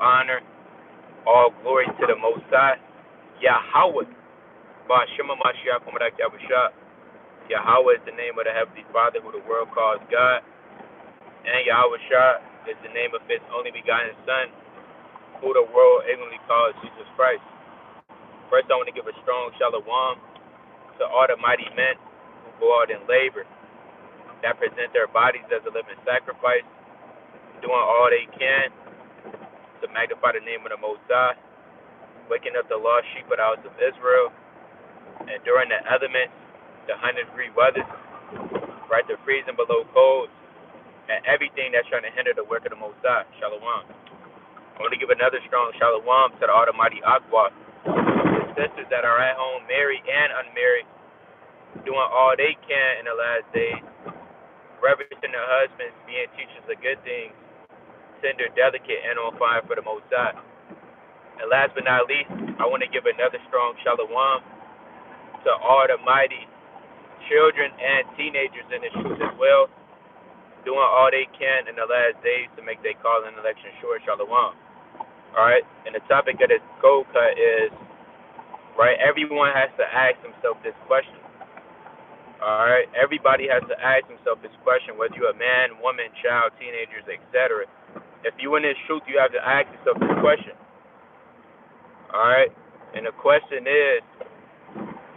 honor, all glory to the Most High, Yahweh. Ba'ashema Mashiach Komadak Yahusha. Yahweh is the name of the Heavenly Father who the world calls God. And Yahusha is the name of his only begotten Son, who the world ignorantly calls Jesus Christ. First, I want to give a strong shalom to all the mighty men who go out in labor, that present their bodies as a living sacrifice, doing all they can to magnify the name of the Most High, waking up the lost sheep of the house of Israel, enduring the elements, the 100-degree weather, right, the freezing below cold, and everything that's trying to hinder the work of the Most High. Shalom. I want to give another strong shalom to the Almighty Aqua, the sisters that are at home, married and unmarried, doing all they can in the last days, reverencing their husbands, being teachers of good things, tender, delicate, and on fire for the Most High. And last but not least, I want to give another strong shalom to all the mighty children and teenagers in the truth as well, doing all they can in the last days to make their call and election sure. Shalom. All right, and the topic of this cold cut is, right, everyone has to ask himself this question. All right, everybody has to ask himself this question, whether you're a man, woman, child, teenagers, etc. If you in this truth, you have to ask yourself this question. All right, and the question is,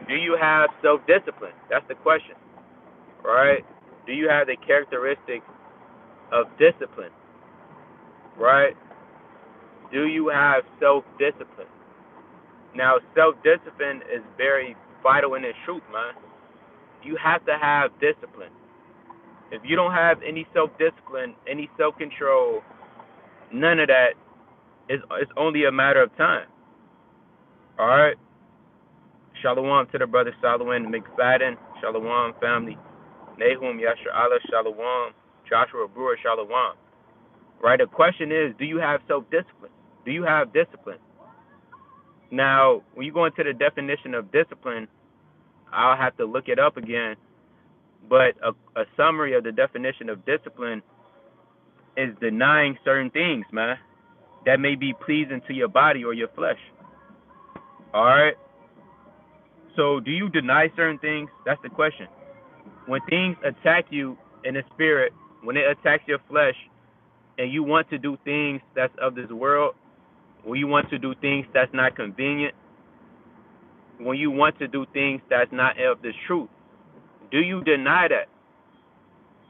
do you have self-discipline? That's the question. All right, do you have the characteristics of discipline? Right? Do you have self-discipline? Now, self-discipline is very vital in this truth, man. You have to have discipline. If you don't have any self-discipline, any self-control, none of that, it's only a matter of time. All right? Shalom to the brother Solomon McFadden. Shalom, family. Nahum Yasher Allah. Shalom. Joshua Brewer. Shalom. Right? The question is, do you have self-discipline? Do you have discipline? Now, when you go into the definition of discipline, I'll have to look it up again, but a summary of the definition of discipline is denying certain things, man, that may be pleasing to your body or your flesh. All right? So do you deny certain things? That's the question. When things attack you in the spirit, when it attacks your flesh, and you want to do things that's of this world, when you want to do things that's not convenient, when you want to do things that's not of this truth, do you deny that?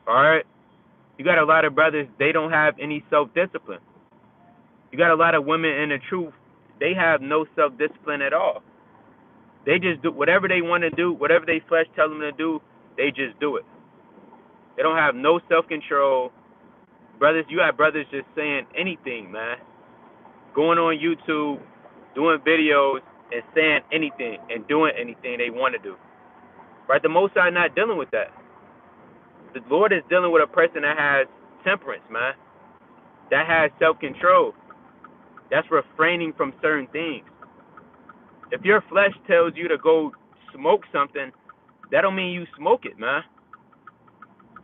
All right? You got a lot of brothers, they don't have any self-discipline. You got a lot of women in the truth, they have no self-discipline at all. They just do whatever they want to do, whatever their flesh tells them to do, they just do it. They don't have no self-control. Brothers, you have brothers just saying anything, man. Going on YouTube, doing videos, and saying anything and doing anything they want to do. Right? The Most High not dealing with that. The Lord is dealing with a person that has temperance, man. That has self-control. That's refraining from certain things. If your flesh tells you to go smoke something, that don't mean you smoke it, man.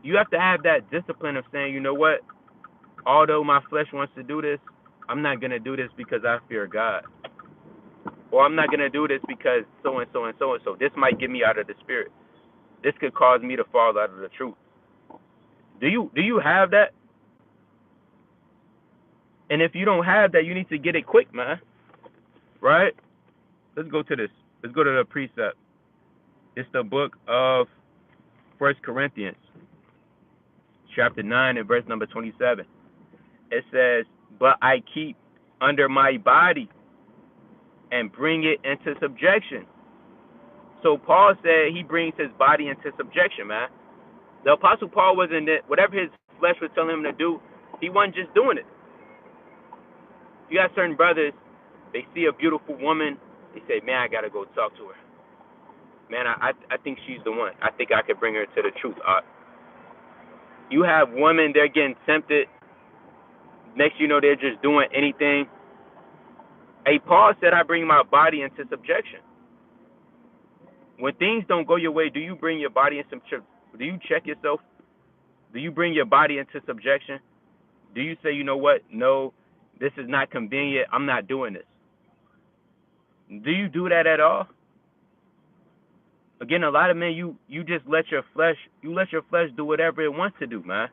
You have to have that discipline of saying, you know what? Although my flesh wants to do this, I'm not going to do this because I fear God. Or I'm not going to do this because so-and-so and so-and-so. This might get me out of the spirit. This could cause me to fall out of the truth. Do you have that? And if you don't have that, you need to get it quick, man. Right? Let's go to this. Let's go to the precept. It's the book of 1 Corinthians, chapter 9 and verse number 27. It says, but I keep under my body and bring it into subjection. So Paul said he brings his body into subjection, man. The Apostle Paul wasn't it. Whatever his flesh was telling him to do, he wasn't just doing it. You got certain brothers, they see a beautiful woman, they say, man, I got to go talk to her. Man, I think she's the one. I think I could bring her to the truth. You have women, they're getting tempted. Next you know, they're just doing anything. Hey, Paul said, I bring my body into subjection. When things don't go your way, do you bring your body into subjection? Do you check yourself? Do you bring your body into subjection? Do you say, you know what? No, This is not convenient. I'm not doing this. Do you do that at all? Again, a lot of men, you just let your flesh do whatever it wants to do, man.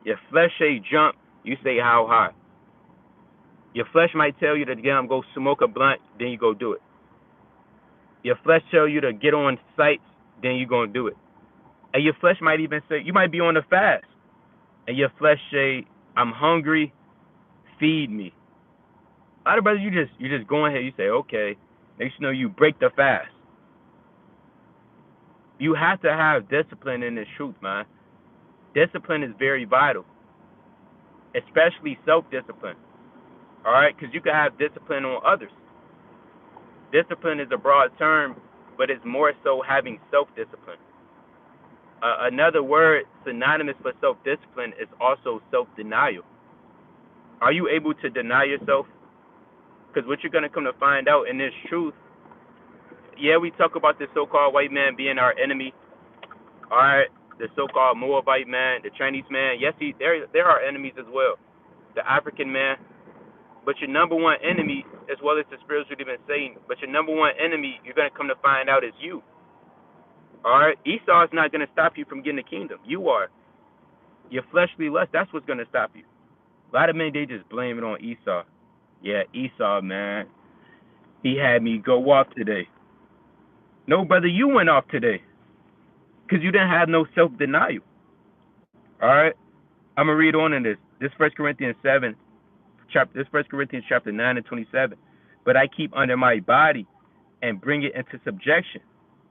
Your flesh say jump, you say how high. Your flesh might tell you to go smoke a blunt, then you go do it. Your flesh tell you to get on sites, then you gonna do it. And your flesh might even say, you might be on a fast, and your flesh say, I'm hungry, feed me. A lot of brothers, you just go ahead, you say, okay. Next you know, you break the fast. You have to have discipline in this truth, man. Discipline is very vital, especially self-discipline. All right, because you can have discipline on others. Discipline is a broad term, but it's more so having self-discipline. Another word synonymous for self-discipline is also self-denial. Are you able to deny yourself? Because what you're going to come to find out in this truth, yeah, we talk about the so-called white man being our enemy. All right, the so-called Moabite man, the Chinese man. Yes, they're our enemies as well. The African man. But your number one enemy, as well as the spiritual demon Satan, but your number one enemy, you're going to come to find out, is you. All right? Esau is not going to stop you from getting the kingdom. You are. Your fleshly lust, that's what's going to stop you. A lot of men, they just blame it on Esau. Yeah, Esau, man. He had me go off today. No, brother, you went off today because you didn't have no self-denial. All right? I'm going to read on in this. This 1 Corinthians 7. This 1 Corinthians chapter 9 and 27. But I keep under my body and bring it into subjection,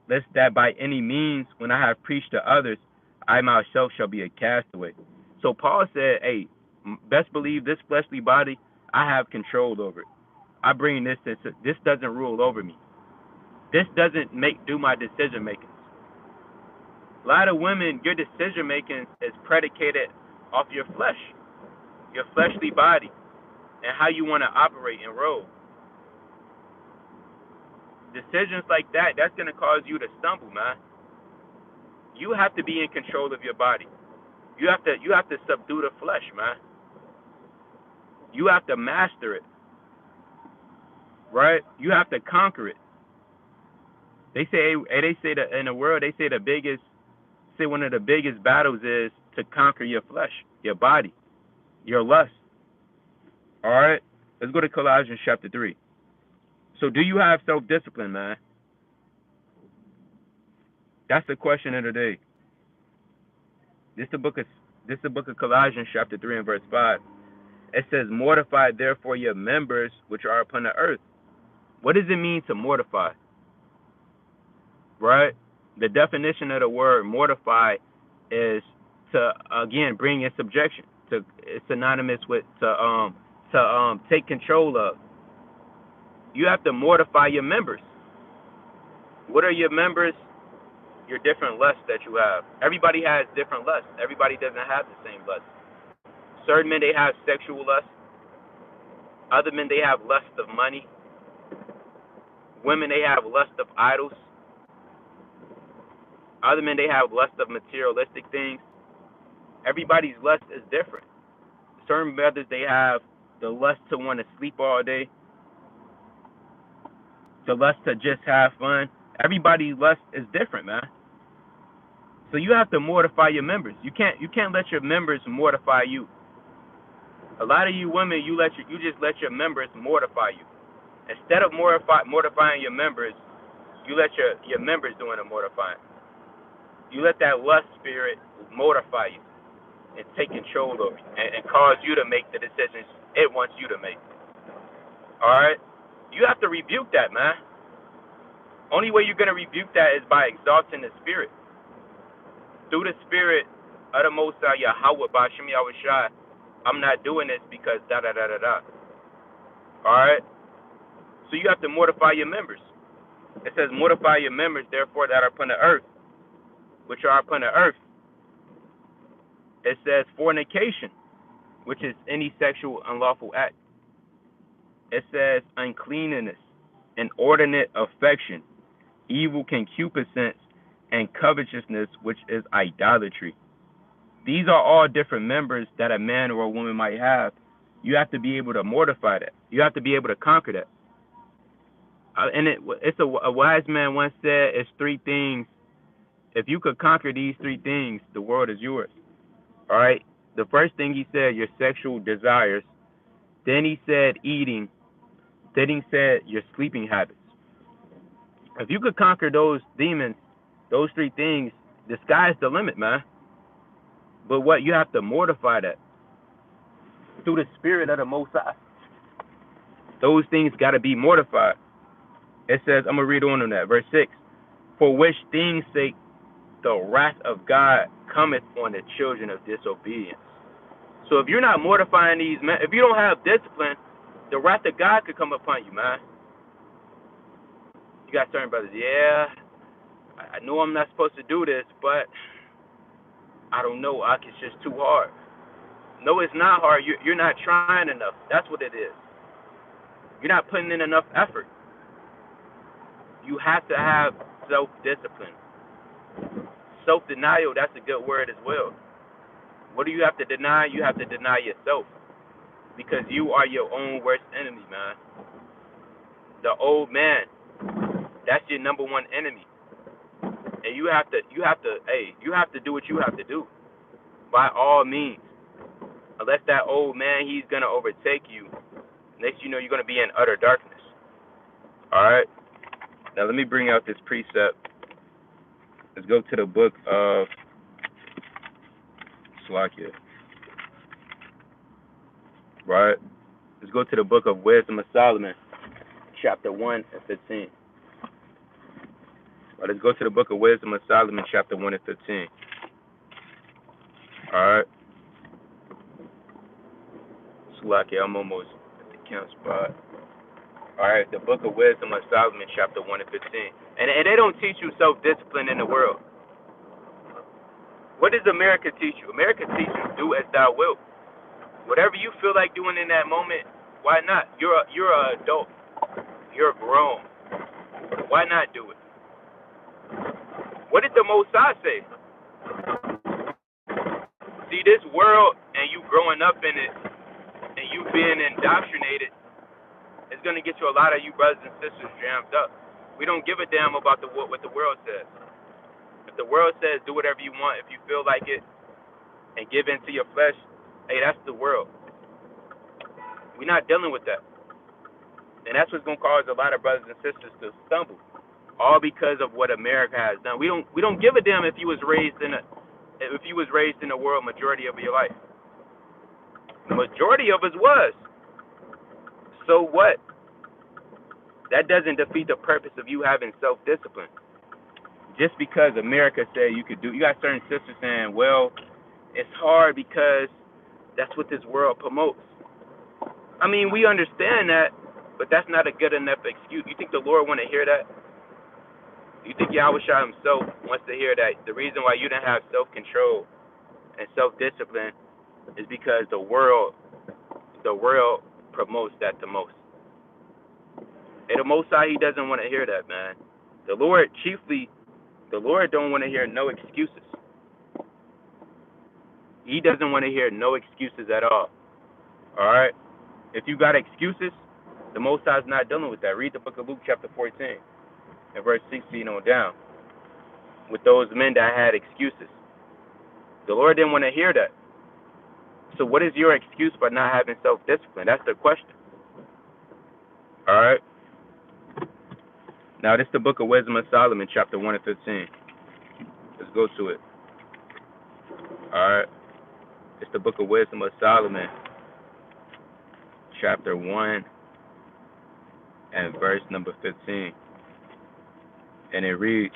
lest that by any means, when I have preached to others, I myself shall be a castaway. So Paul said, hey, best believe this fleshly body, I have control over it. I bring this doesn't rule over me. This doesn't do my decision making. A lot of women, your decision making is predicated off your flesh, your fleshly body, and how you want to operate and roll. Decisions like that, that's going to cause you to stumble, man. You have to be in control of your body. You have to subdue the flesh, man. You have to master it. Right? You have to conquer it. They say that in the world, they say one of the biggest battles is to conquer your flesh, your body, your lust. All right? Let's go to Colossians chapter 3. So do you have self-discipline, man? That's the question of the day. This is the book of Colossians chapter 3 and verse 5. It says, mortify therefore your members which are upon the earth. What does it mean to mortify? Right? The definition of the word mortify is to, again, bring in subjection. It's synonymous with to take control of. You have to mortify your members. What are your members? Your different lusts that you have. Everybody has different lusts. Everybody doesn't have the same lust. Certain men, they have sexual lust. Other men, they have lust of money. Women, they have lust of idols. Other men, they have lust of materialistic things. Everybody's lust is different. Certain brothers, they have the lust to want to sleep all day. The lust to just have fun. Everybody's lust is different, man. So you have to mortify your members. You can't let your members mortify you. A lot of you women, you just let your members mortify you. Instead of mortifying your members, you let your members doing the mortifying. You let that lust spirit mortify you and take control over you and cause you to make the decisions it wants you to make. All right? You have to rebuke that, man. Only way you're going to rebuke that is by exalting the spirit. Through the spirit of the Most High Yahweh, Bashim Yahushua, I'm not doing this because da-da-da-da-da. All right? So you have to mortify your members. It says, mortify your members, therefore, that are upon the earth, which are upon the earth. It says fornication, which is any sexual unlawful act. It says uncleanness, inordinate affection, evil concupiscence, and covetousness, which is idolatry. These are all different members that a man or a woman might have You have to be able to mortify that. You have to be able to conquer that. And it's a wise man once said, it's three things. If you could conquer these three things, the world is yours. All right? The first thing he said, your sexual desires. Then he said eating. Then he said your sleeping habits. If you could conquer those demons, those three things, the sky's the limit, man. But what, you have to mortify that through the spirit of the Most High. Those things got to be mortified. It says, I'm going to read on that, verse 6. For which things sake the wrath of God cometh on the children of disobedience. So if you're not mortifying these men, if you don't have discipline, the wrath of God could come upon you, man. You got certain brothers, yeah, I know I'm not supposed to do this, but I don't know, it's just too hard. No, it's not hard. You're not trying enough. That's what it is. You're not putting in enough effort. You have to have self-discipline. Self-denial, that's a good word as well. What do you have to deny? You have to deny yourself. Because you are your own worst enemy, man. The old man, that's your number one enemy. And you have to do what you have to do. By all means. Unless that old man, he's going to overtake you. Next you know, you're going to be in utter darkness. All right? Now let me bring out this precept. Let's go to the book of Slakia. Right? Let's go to the book of Wisdom of Solomon, chapter 1 and 15. Right, let's go to the book of Wisdom of Solomon, chapter 1 and 15. All right? Slakia, I'm almost at the camp spot. All right, the book of Wisdom of Solomon, chapter 1 and 15. And they don't teach you self-discipline in the world. What does America teach you? America teaches you do as thou wilt. Whatever you feel like doing in that moment, why not? You're an adult. You're grown. Why not do it? What did the Most High say? See, this world and you growing up in it and you being indoctrinated, it's going to get you a lot of you brothers and sisters jammed up. We don't give a damn about what the world says. If the world says do whatever you want, if you feel like it, and give in to your flesh, hey, that's the world. We're not dealing with that. And that's what's going to cause a lot of brothers and sisters to stumble. All because of what America has done. We don't give a damn if you was raised in the world majority of your life. The majority of us was. So what? That doesn't defeat the purpose of you having self-discipline. Just because America said you could do, you got certain sisters saying, well, it's hard because that's what this world promotes. I mean, we understand that, but that's not a good enough excuse. You think the Lord want to hear that? You think Yahushua himself wants to hear that? The reason why you didn't have self-control and self-discipline is because the world promotes that the most. And the Most High, he doesn't want to hear that, man. The Lord don't want to hear no excuses. He doesn't want to hear no excuses at all. All right? If you got excuses, the Most High is not dealing with that. Read the book of Luke chapter 14 and verse 16 on down. With those men that had excuses. The Lord didn't want to hear that. So what is your excuse for not having self-discipline? That's the question. All right? Now, this is the book of Wisdom of Solomon, chapter 1 and 15. Let's go to it. All right. It's the book of Wisdom of Solomon, chapter 1 and verse number 15. And it reads,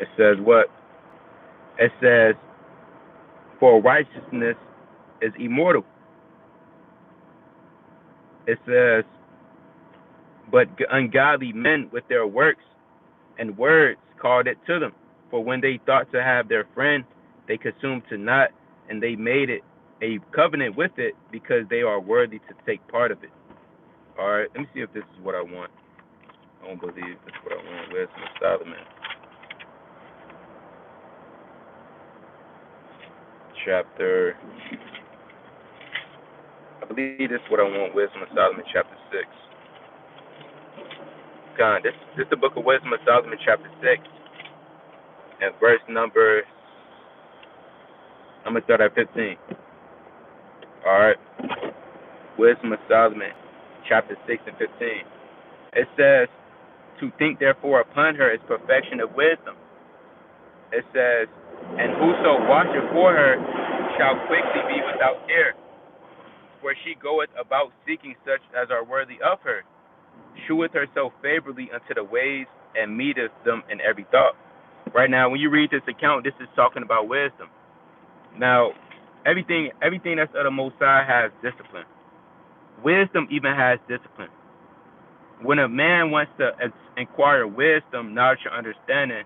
it says what? It says, for righteousness is immortal. It says, but ungodly men with their works and words called it to them. For when they thought to have their friend, they consumed to naught, and they made it a covenant with it because they are worthy to take part of it. All right, let me see if this is what I want. I don't believe this is what I want. Wisdom of Solomon. chapter, I believe this is what I want, Wisdom of Solomon, chapter 6. God, this is the book of Wisdom of Solomon, chapter 6, and verse number, I'm going to start at 15. All right. Wisdom of Solomon, chapter 6 and 15. It says, to think therefore upon her is perfection of wisdom. It says, and whoso watcheth for her shall quickly be without care, for she goeth about seeking such as are worthy of her, sheweth herself favorably unto the ways, and meeteth them in every thought. Right now, when you read this account, this is talking about wisdom. Now, everything that's of the Most High has discipline. Wisdom even has discipline. When a man wants to inquire wisdom, knowledge, or understanding,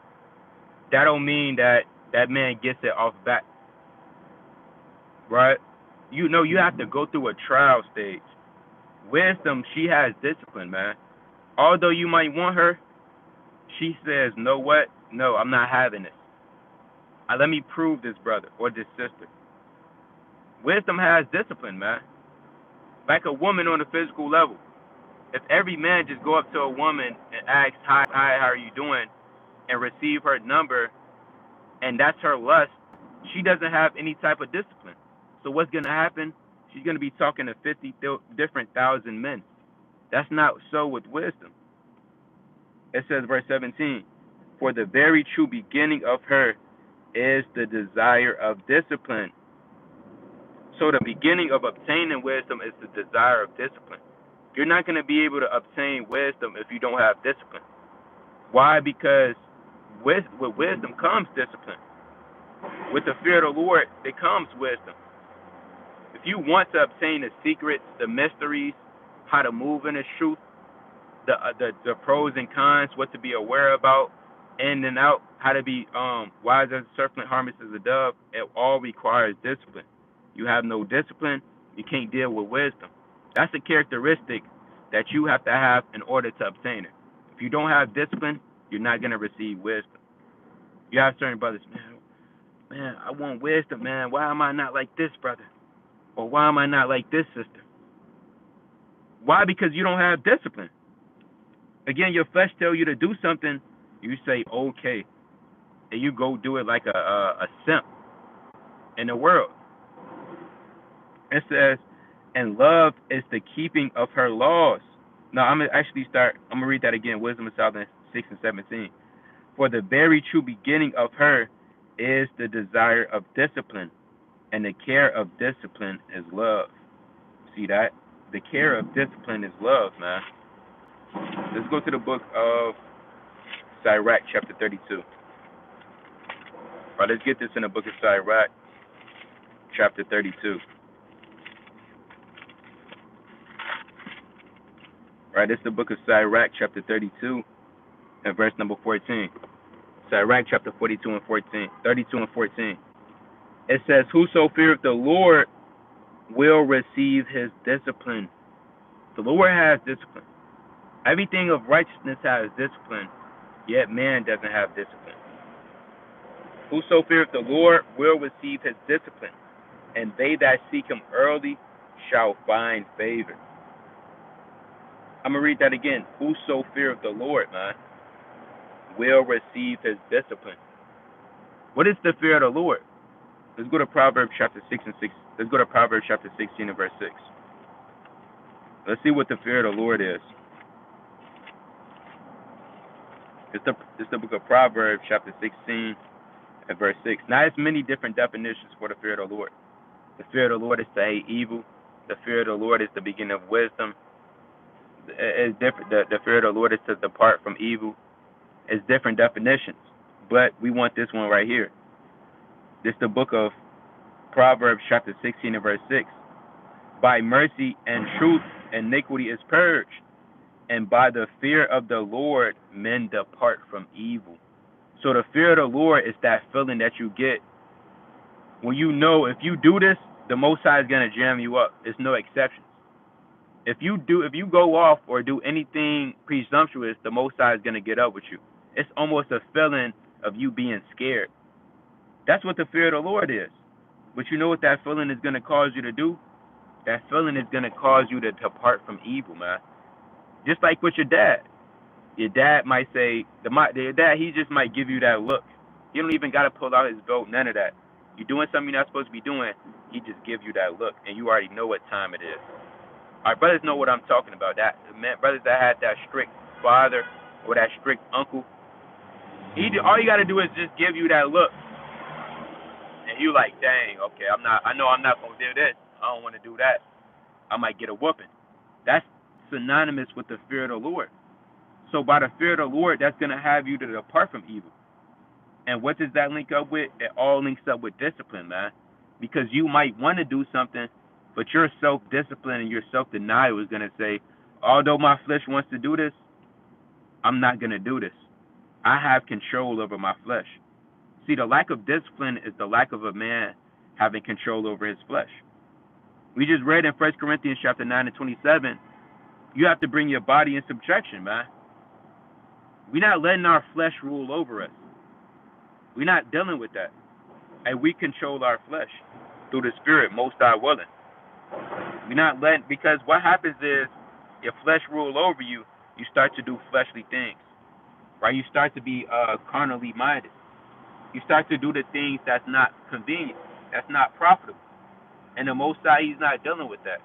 that don't mean that that man gets it off bat, right? You know, you have to go through a trial stage. Wisdom, she has discipline, man. Although you might want her, she says, know what? No, I'm not having this. Let me prove this brother or this sister. Wisdom has discipline, man. Like a woman on a physical level. If every man just go up to a woman and ask, hi, how are you doing, and receive her number, and that's her lust, she doesn't have any type of discipline. So what's going to happen? She's going to be talking to 50 different thousand men. That's not so with wisdom. It says, verse 17, for the very true beginning of her is the desire of discipline. So the beginning of obtaining wisdom is the desire of discipline. You're not going to be able to obtain wisdom if you don't have discipline. Why? Because with wisdom comes discipline. With the fear of the Lord, there comes wisdom. If you want to obtain the secrets, the mysteries, how to move in the truth, the pros and cons, what to be aware about, in and out, how to be wise as a serpent, harmless as a dove, it all requires discipline. You have no discipline, you can't deal with wisdom. That's a characteristic that you have to have in order to obtain it. If you don't have discipline, you're not going to receive wisdom. You have certain brothers, man, I want wisdom, man. Why am I not like this brother? Or why am I not like this sister? Why? Because you don't have discipline. Again, your flesh tells you to do something, you say, okay. And you go do it like a simp in the world. It says, and love is the keeping of her laws. Now, I'm going to read that again, Wisdom of Solomon 6 and 17. For the very true beginning of her is the desire of discipline, and the care of discipline is love. See that? The care of discipline is love, man. Let's go to the book of Sirach, chapter 32. All right, let's get this in the book of Sirach, chapter 32. Right, this is the book of Sirach, chapter 32, and verse number 14. Sirach, chapter 32 and 14. It says, whoso feareth the Lord will receive his discipline. The Lord has discipline. Everything of righteousness has discipline, yet man doesn't have discipline. Whoso feareth the Lord will receive his discipline, and they that seek him early shall find favor. I'm going to read that again. Whoso feareth the Lord, man, will receive his discipline. What is the fear of the Lord? Let's go to Proverbs chapter 6 and 6. Let's go to Proverbs chapter 16 and verse 6. Let's see what the fear of the Lord is. It's the book of Proverbs chapter 16 and verse 6. Now, it's many different definitions for the fear of the Lord. The fear of the Lord is to hate evil. The fear of the Lord is the beginning of wisdom. It's different. The fear of the Lord is to depart from evil. It's different definitions, but we want this one right here. This is the book of Proverbs chapter 16 and verse 6. By mercy and truth iniquity is purged, and by the fear of the Lord men depart from evil. So the fear of the Lord is that feeling that you get when you know if you do this, the Most High is going to jam you up. There's no exceptions. If you go off or do anything presumptuous, the Most High is going to get up with you. It's almost a feeling of you being scared. That's what the fear of the Lord is. But you know what that feeling is going to cause you to do? That feeling is going to cause you to depart from evil, man. Just like with your dad. Your dad might say, your dad, he just might give you that look. You don't even got to pull out his belt, none of that. You're doing something you're not supposed to be doing, he just give you that look, and you already know what time it is. Our brothers know what I'm talking about. That man, brothers that had that strict father or that strict uncle, all you got to do is just give you that look. And you like, dang, okay, I know I'm not going to do this. I don't want to do that. I might get a whooping. That's synonymous with the fear of the Lord. So by the fear of the Lord, that's going to have you to depart from evil. And what does that link up with? It all links up with discipline, man. Because you might want to do something, but your self-discipline and your self-denial is going to say, although my flesh wants to do this, I'm not going to do this. I have control over my flesh. See, the lack of discipline is the lack of a man having control over his flesh. We just read in 1 Corinthians chapter 9 and 27, you have to bring your body in subjection, man. We're not letting our flesh rule over us. We're not dealing with that. And we control our flesh through the Spirit, most high willing. We're not letting, because what happens is, your flesh rule over you, you start to do fleshly things, right? You start to be carnally minded. You start to do the things that's not convenient, that's not profitable. And the Most High, he's not dealing with that.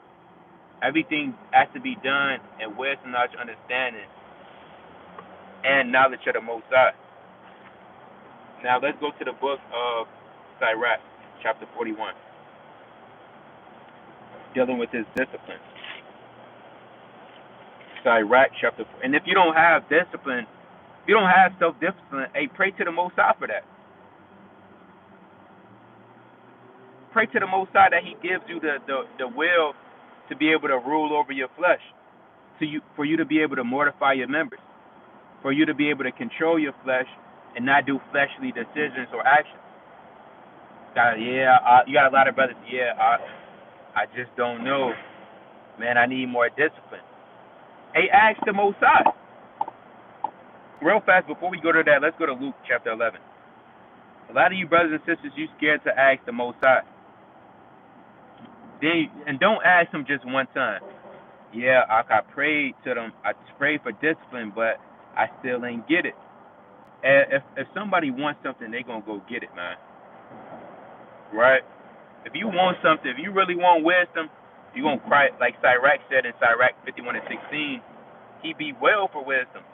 Everything has to be done in wisdom, knowledge, understanding, and knowledge of the Most High. Now let's go to the book of Sirach, chapter 41, dealing with his discipline. Sirach, chapter 4. And if you don't have discipline, if you don't have self-discipline, hey, pray to the Most High for that. Pray to the Most High that he gives you the will to be able to rule over your flesh, for you to be able to mortify your members, for you to be able to control your flesh and not do fleshly decisions or actions. You got a lot of brothers, I just don't know. Man, I need more discipline. Hey, ask the Most High. Real fast, before we go to that, let's go to Luke chapter 11. A lot of you brothers and sisters, you scared to ask the Most High. And don't ask him just one time. Yeah, I prayed to them. I prayed for discipline, but I still ain't get it. And if somebody wants something, they going to go get it, man. Right? If you want something, if you really want wisdom, you're going to cry. Like Sirach said in Sirach 51 and 16, he bewailed for wisdom.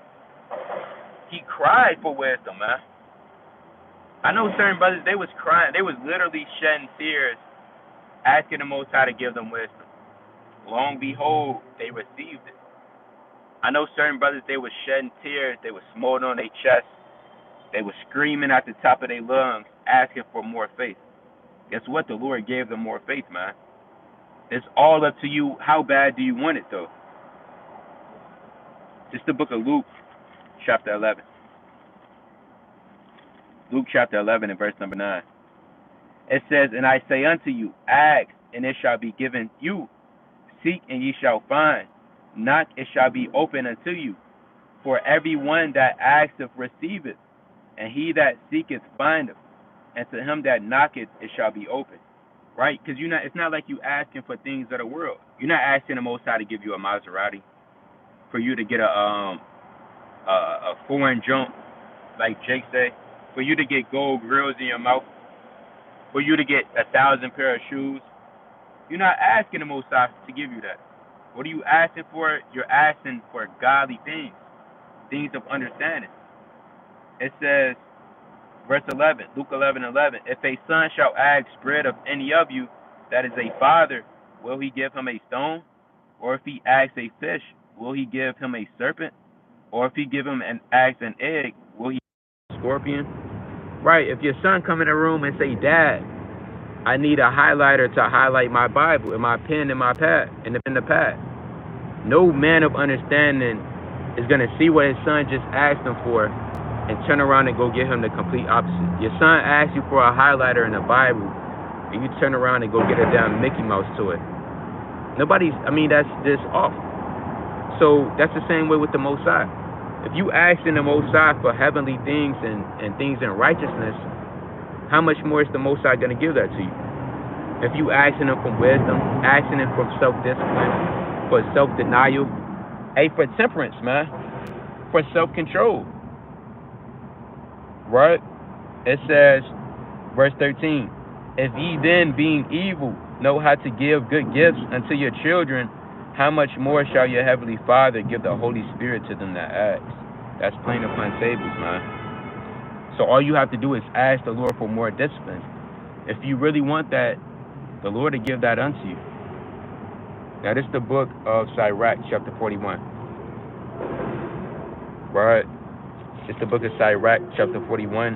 He cried for wisdom, man. I know certain brothers, they was crying. They was literally shedding tears, asking the Most High to give them wisdom. Long behold, they received it. I know certain brothers, they was shedding tears. They was smoldering on their chest. They was screaming at the top of their lungs, asking for more faith. Guess what? The Lord gave them more faith, man. It's all up to you. How bad do you want it, though? It's the book of Luke, chapter 11. Luke chapter 11 and verse number 9. It says, and I say unto you, ask, and it shall be given you. Seek, and ye shall find. Knock, it shall be open unto you. For every one that asketh receiveth, and he that seeketh findeth, and to him that knocketh it shall be open. Right? Because it's not like you asking for things of the world. You're not asking the Most High to give you a Maserati, for you to get a foreign jump, like Jake said, for you to get gold grills in your mouth, for you to get 1,000 pair of shoes. You're not asking the Most High to give you that. What are you asking for? You're asking for godly things, things of understanding. It says, verse 11, Luke 11:11, if a son shall ask bread of any of you that is a father, will he give him a stone? Or if he asks a fish, will he give him a serpent? Or if he give him asks an egg, will he give him a scorpion? Right, if your son come in the room and say, Dad, I need a highlighter to highlight my Bible and my pen and my pad and in the pad. No man of understanding is going to see what his son just asked him for and turn around and go get him the complete opposite. Your son asks you for a highlighter in the Bible, and you turn around and go get a damn Mickey Mouse to it. That's just off. So that's the same way with the Most High. If you ask in the Most High for heavenly things and things in righteousness, how much more is the Most High going to give that to you? If you asking him for wisdom, asking him for self-discipline, for self-denial, hey, for temperance, man, for self-control, right? It says, verse 13, if ye then, being evil, know how to give good gifts unto your children, how much more shall your heavenly Father give the Holy Spirit to them that ask? That's plain upon tables, man. So all you have to do is ask the Lord for more discipline. If you really want that, the Lord will give that unto you. Now, this is the book of Sirach, chapter 41. Right? It's the book of Sirach, chapter 41,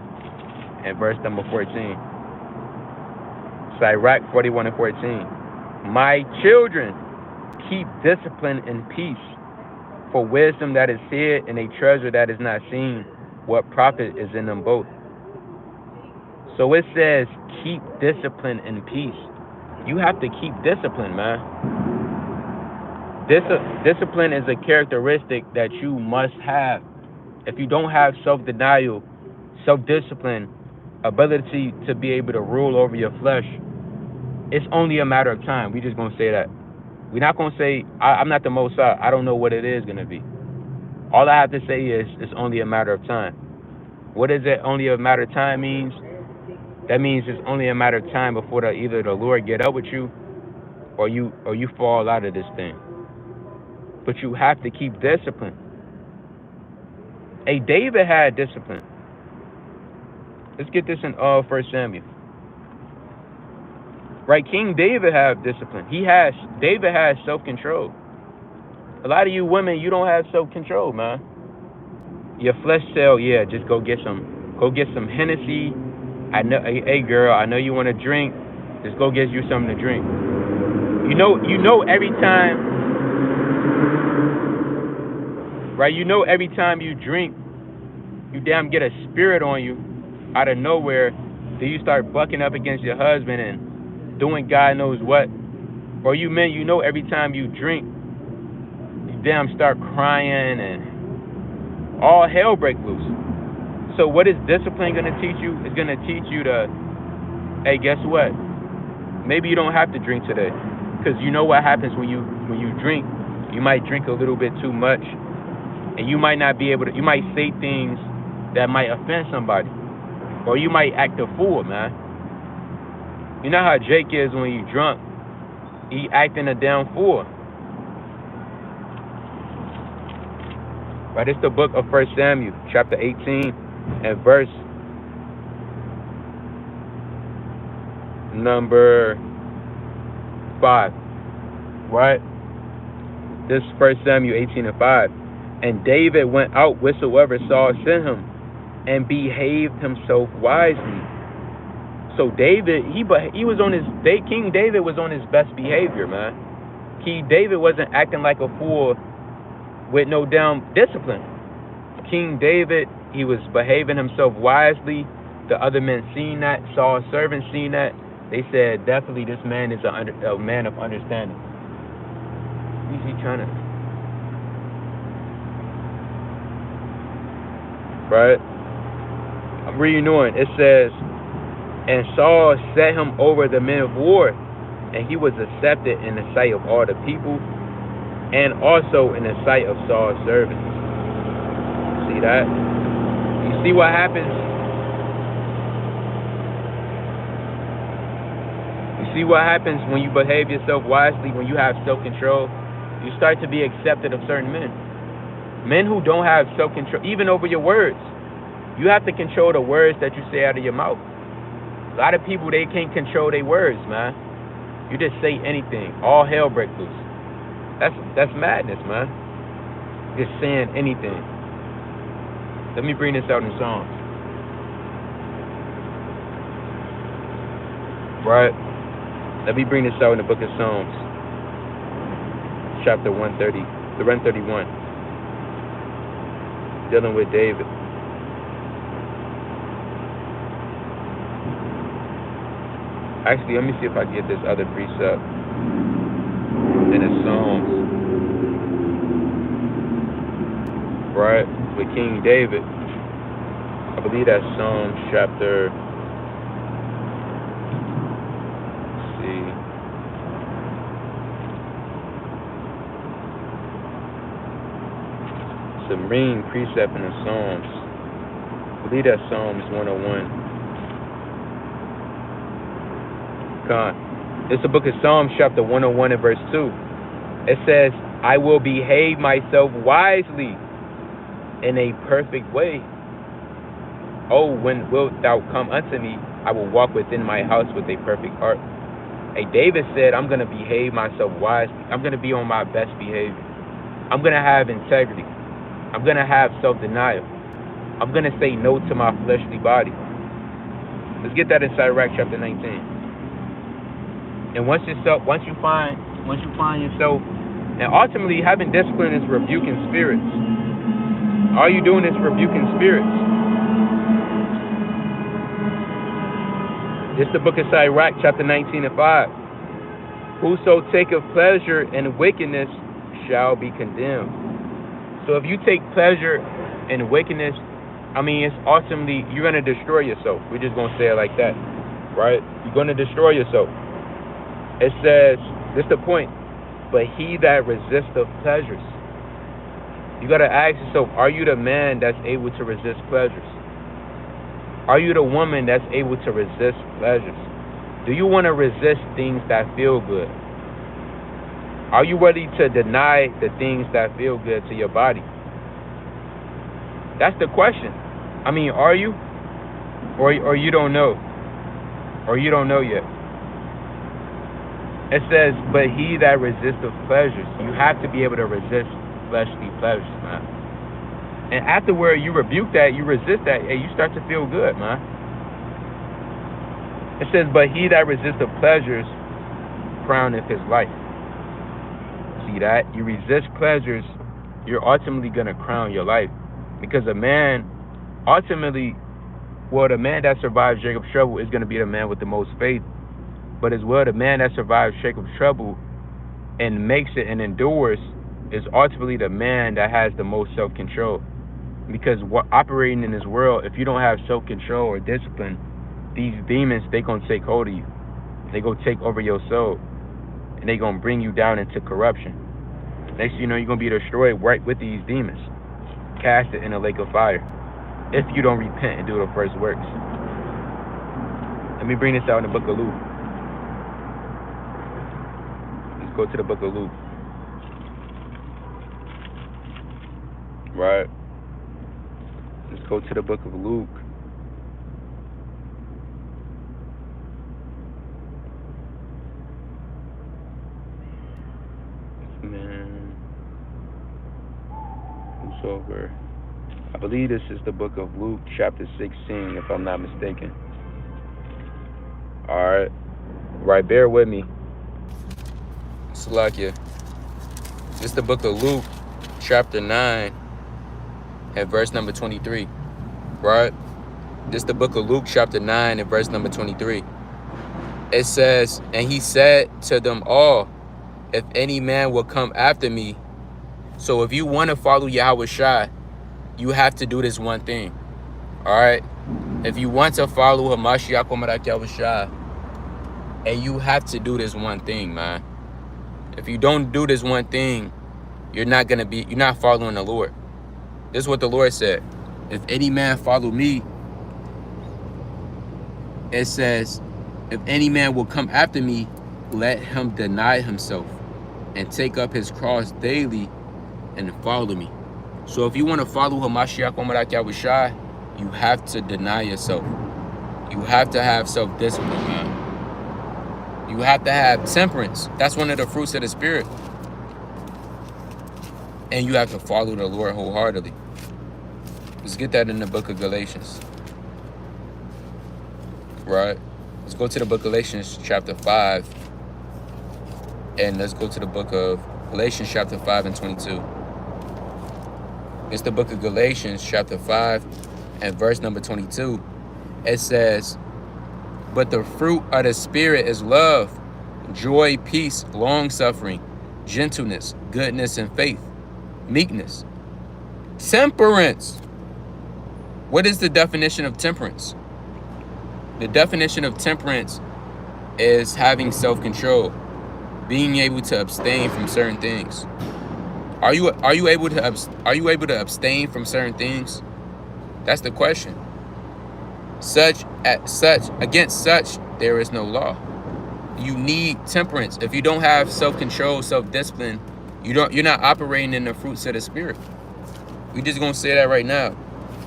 and verse number 14. Sirach 41 and 14. My children, keep discipline in peace, for wisdom that is hid and a treasure that is not seen, what profit is in them both? So it says, keep discipline in peace. You have to keep discipline, man. Discipline is a characteristic that you must have. If you don't have self-denial, self-discipline, ability to be able to rule over your flesh, it's only a matter of time. We just going to say that. We're not going to say, I'm not the Most High. I don't know what it is going to be. All I have to say is, it's only a matter of time. What is it only a matter of time means? That means it's only a matter of time before either the Lord get up with you or you fall out of this thing. But you have to keep discipline. Hey, David had discipline. Let's get this in 1 Samuel. Right, King David had discipline. David has self-control. A lot of you women, you don't have self-control, man. Your flesh tell, yeah, just go get some Hennessy. I know, hey girl, I know you want to drink. Just go get you something to drink. You know every time, right? You know every time you drink, you damn get a spirit on you out of nowhere. Then you start bucking up against your husband and doing God knows what. Or you men, you know every time you drink, you damn start crying and all hell break loose. So what is discipline going to teach you? It's going to teach you to, hey, guess what? Maybe you don't have to drink today. Because you know what happens when you drink. You might drink a little bit too much. And you might not be able to, you might say things that might offend somebody. Or you might act a fool, man. You know how Jake is when he's drunk. He acting a damn fool. Right, it's the book of 1 Samuel, chapter 18. And verse number 5, right? This is 1 Samuel 18 and 5. And David went out whithersoever Saul sent him, and behaved himself wisely. So David, King David was on his best behavior, man. King David wasn't acting like a fool with no damn discipline. King David, he was behaving himself wisely. The other men seen that. Saul's servants seen that. They said, definitely this man is a man of understanding. Who's he trying to? Right? I'm reading on. It says, and Saul set him over the men of war, and he was accepted in the sight of all the people, and also in the sight of Saul's servants. See that? You see what happens? You see what happens when you behave yourself wisely, when you have self-control? You start to be accepted of certain men. Men who don't have self-control, even over your words. You have to control the words that you say out of your mouth. A lot of people, they can't control their words, man. You just say anything. All hell breaks loose. That's madness, man. Just saying anything. Let me bring this out in Psalms. Right? Let me bring this out in the book of Psalms. Chapter 130. The 131. Dealing with David. Actually, let me see if I get this other precept in the Psalms. Right? With King David. I believe that's Psalms chapter, let's see, supreme precept in the Psalms. I believe that's Psalms 101. It's the book of Psalms, chapter 101 and verse 2. It says, I will behave myself wisely in a perfect way. Oh, when wilt thou come unto me? I will walk within my house with a perfect heart. Hey, David said, I'm going to behave myself wisely. I'm going to be on my best behavior. I'm going to have integrity. I'm going to have self-denial. I'm going to say no to my fleshly body. Let's get that in Sirach chapter 19. And once you find yourself, and ultimately having discipline is rebuking spirits. All you doing is rebuking spirits. It's the book of Sirach, chapter 19 and 5. Whoso taketh pleasure in wickedness shall be condemned. So if you take pleasure in wickedness, it's ultimately, you're going to destroy yourself. We're just going to say it like that, right? You're going to destroy yourself. It says, this is the point, but he that resisteth pleasures. You got to ask yourself, are you the man that's able to resist pleasures? Are you the woman that's able to resist pleasures? Do you want to resist things that feel good? Are you ready to deny the things that feel good to your body? That's the question. Are you? Or you don't know? Or you don't know yet? It says, but he that resisteth pleasures. You have to be able to resist fleshly pleasures, man. And afterward, you rebuke that, you resist that, and you start to feel good, man. It says, but he that resisteth pleasures crowneth his life. See that? You resist pleasures, you're ultimately going to crown your life. Because the man that survives Jacob's trouble is going to be the man with the most faith. But as well, the man that survives Jacob's trouble and makes it and endures is ultimately the man that has the most self-control. Because operating in this world, if you don't have self-control or discipline, these demons, they going to take hold of you. They going to take over your soul. And they going to bring you down into corruption. Next thing you know, you're going to be destroyed right with these demons. Cast it in a lake of fire. If you don't repent and do the first works. Let me bring this out in the book of Luke. Go to the book of Luke. Right. Let's go to the book of Luke. Man. Who's over? I believe this is the book of Luke, chapter 16, if I'm not mistaken. Alright. Right, bear with me. Salakia. This is the book of Luke, chapter 9, and verse number 23. Right? This is the book of Luke, chapter 9, and verse number 23. It says, and he said to them all, if any man will come after me. So if you want to follow Yahweh Shai, you have to do this one thing. Alright? If you want to follow Hamashiach Cometh Yahweh Shai, and you have to do this one thing, man. If you don't do this one thing, you're not following the Lord. This is what the Lord said. If any man follow me, it says, if any man will come after me, let him deny himself and take up his cross daily and follow me. So if you want to follow Hamashiach Cometh Yahweh Shai, you have to deny yourself. You have to have self-discipline, man. You have to have temperance. That's one of the fruits of the Spirit. And you have to follow the Lord wholeheartedly. Let's get that in the book of Galatians. Right? Let's go to the book of Galatians chapter 5. And let's go to the book of Galatians chapter 5 and 22. It's the book of Galatians chapter 5 and verse number 22. It says, but the fruit of the Spirit is love, joy, peace, long-suffering, gentleness, goodness, and faith, meekness, temperance. What is the definition of temperance? The definition of temperance is having self-control, being able to abstain from certain things. Are you able to abstain from certain things? That's the question. Against such there is no law. You need temperance. If you don't have self-control, self-discipline, you're not operating in the fruits of the spirit. We just gonna say that right now.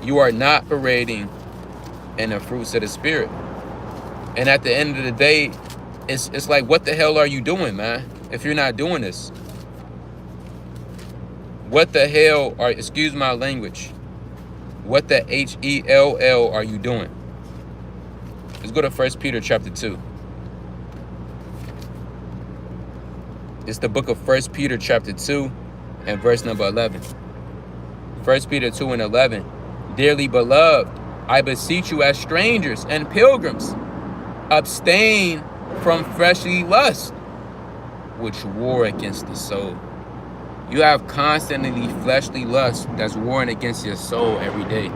You are not operating in the fruits of the spirit. And at the end of the day, it's like, what the hell are you doing, man? If you're not doing this, what the hell are, excuse my language, what the hell are you doing? Let's go to 1 Peter chapter 2. It's the book of 1 Peter chapter 2 and verse number 11. 1 Peter 2 and 11. Dearly beloved, I beseech you as strangers and pilgrims, abstain from fleshly lust, which war against the soul. You have constantly fleshly lust that's warring against your soul every day.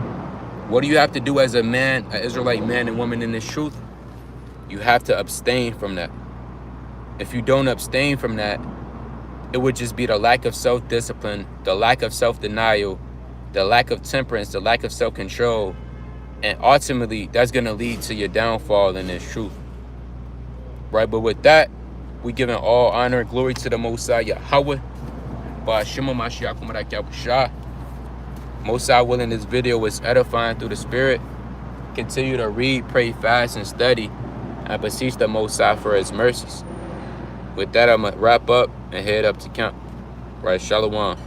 What do you have to do as a man, an Israelite man and woman in this truth? You have to abstain from that. If you don't abstain from that, it would just be the lack of self-discipline, the lack of self-denial, the lack of temperance, the lack of self-control. And ultimately, that's going to lead to your downfall in this truth. Right? But with that, we giving all honor and glory to the Most High Yahweh. Most High willing, this video was edifying through the Spirit. Continue to read, pray, fast, and study. I beseech the Most High for His mercies. With that, I'm going to wrap up and head up to camp. Right, Shalom.